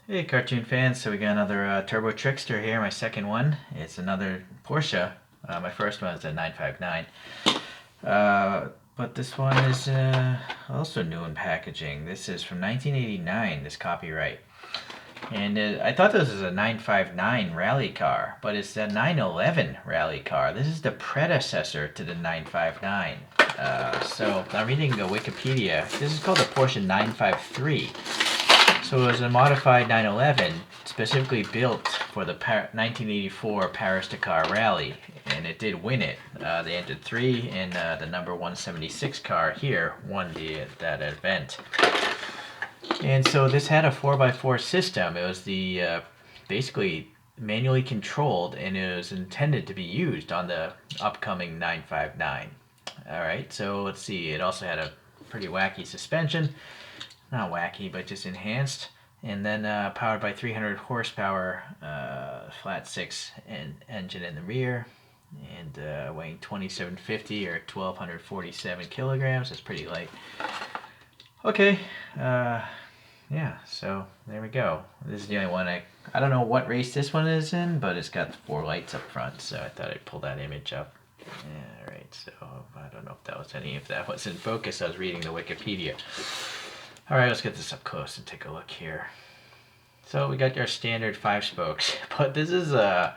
Hey cartoon fans, so we got another Turbo Trickster here, my second one. It's another Porsche. My first one is a 959. But this one is also new in packaging. This is from 1989, this copyright. And I thought this was a 959 rally car, but it's a 911 rally car. This is the predecessor to the 959. So I'm reading the Wikipedia. This is called the Porsche 953. So it was a modified 911 specifically built for the 1984 Paris-Dakar Rally, and it did win it. They entered three, and the number 176 car here won that event. And so this had a 4x4 system. It was the basically manually controlled, and it was intended to be used on the upcoming 959. All right, so let's see. It also had a pretty wacky suspension. Not wacky, but just enhanced. And then powered by 300 horsepower flat six engine in the rear, and weighing 2750 or 1247 kilograms. That's pretty light. Okay, yeah. So there we go. This is the only one I don't know what race this one is in, but it's got 4 lights up front, so I thought I'd pull that image up. Yeah, right. So I don't know if that was in focus. I was reading the Wikipedia. All right, let's get this up close and take a look here. So we got our standard 5 spokes, but this is the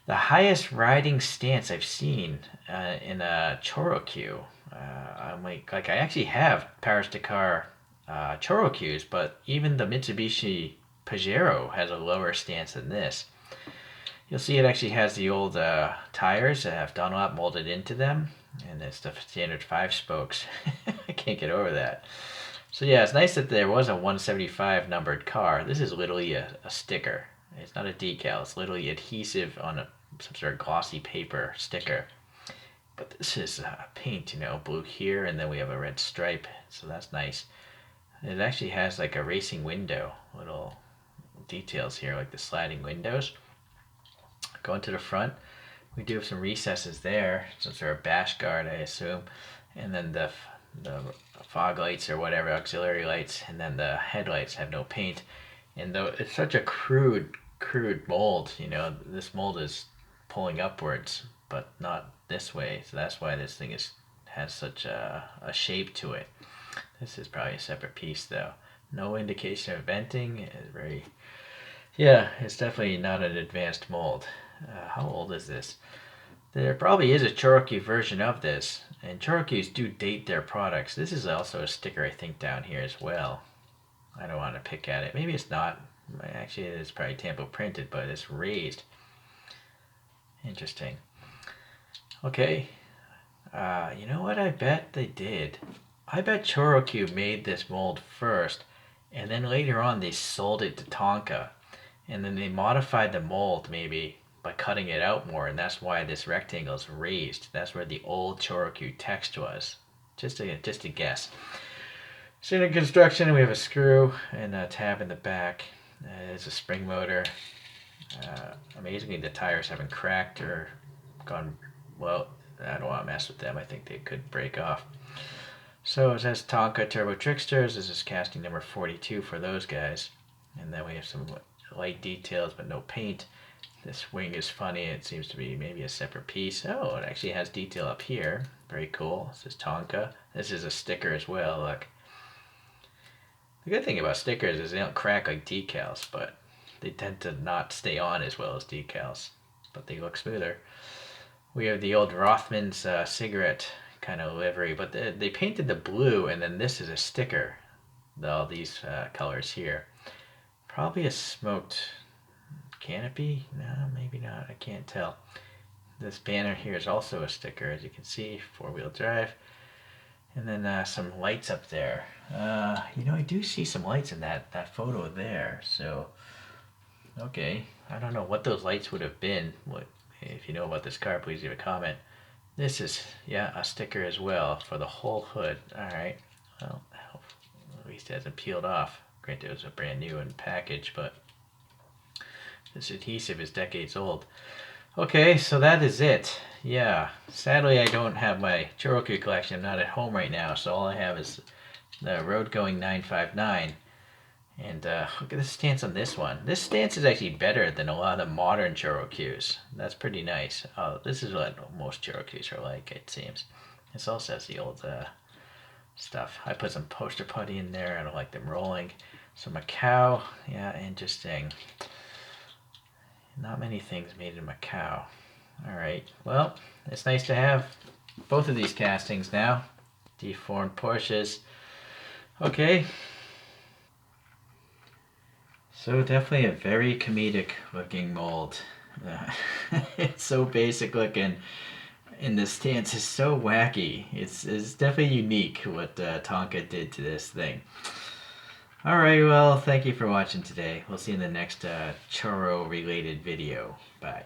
highest riding stance I've seen in a Choro-Q. I'm like I actually have Paris Dakar Choro-Qs, but even the Mitsubishi Pajero has a lower stance than this. You'll see it actually has the old tires that have Dunlop molded into them, and it's the standard 5 spokes. I can't get over that. So yeah, it's nice that there was a 175 numbered car. This is literally a sticker. It's not a decal. It's literally adhesive on some sort of glossy paper sticker. But this is paint, blue here, and then we have a red stripe. So that's nice. It actually has like a racing window, little details here, like the sliding windows. Going to the front, we do have some recesses there, some sort of bash guard, I assume, and then the fog lights or whatever, auxiliary lights, and then the headlights have no paint. And though it's such a crude mold, this mold is pulling upwards, but not this way. So that's why this thing has such a shape to it. This is probably a separate piece though. No indication of venting. It's definitely not an advanced mold. How old is this? There probably is a ChoroQ version of this, and ChoroQs do date their products. This is also a sticker, I think, down here as well. I don't want to pick at it. Maybe it's not. Actually, it is probably tampo printed, but it's raised. Interesting. Okay. You know what I bet they did? I bet ChoroQ made this mold first, and then later on they sold it to Tonka, and then they modified the mold maybe by cutting it out more, and that's why this rectangle is raised. That's where the old Choro-Q text was. Just a guess. Standard construction, we have a screw and a tab in the back. There's a spring motor. Amazingly, the tires haven't cracked or gone, well, I don't want to mess with them. I think they could break off. So it says Tonka Turbo Tricksters. This is casting number 42 for those guys. And then we have some light details but no paint. This wing is funny. It seems to be maybe a separate piece. Oh, it actually has detail up here. Very cool. This is Tonka. This is a sticker as well. Look. The good thing about stickers is they don't crack like decals, but they tend to not stay on as well as decals. But they look smoother. We have the old Rothman's cigarette kind of livery, but they painted the blue, and then this is a sticker. All these colors here. Probably a smoked canopy? No, maybe not. I can't tell. This banner here is also a sticker, as you can see, 4-wheel drive. And then some lights up there. I do see some lights in that photo there. So, okay. I don't know what those lights would have been. If you know about this car, please leave a comment. This is, a sticker as well for the whole hood. All right. Well, at least it hasn't peeled off. Granted, it was a brand new package, but this adhesive is decades old. Okay, so that is it. Yeah, sadly I don't have my Choro-Q collection. I'm not at home right now, so all I have is the road going 959. And look at the stance on this one. This stance is actually better than a lot of modern Choro-Qs. That's pretty nice. This is what most Choro-Qs are like, it seems. This also has the old stuff. I put some poster putty in there. I don't like them rolling. So Macau, yeah, interesting. Not many things made in Macau. Alright, well, it's nice to have both of these castings now. Deformed Porsches. Okay. So definitely a very comedic looking mold. It's so basic looking, and the stance is so wacky. It's definitely unique what Tonka did to this thing. Alright, well, thank you for watching today. We'll see you in the next Choro related video. Bye.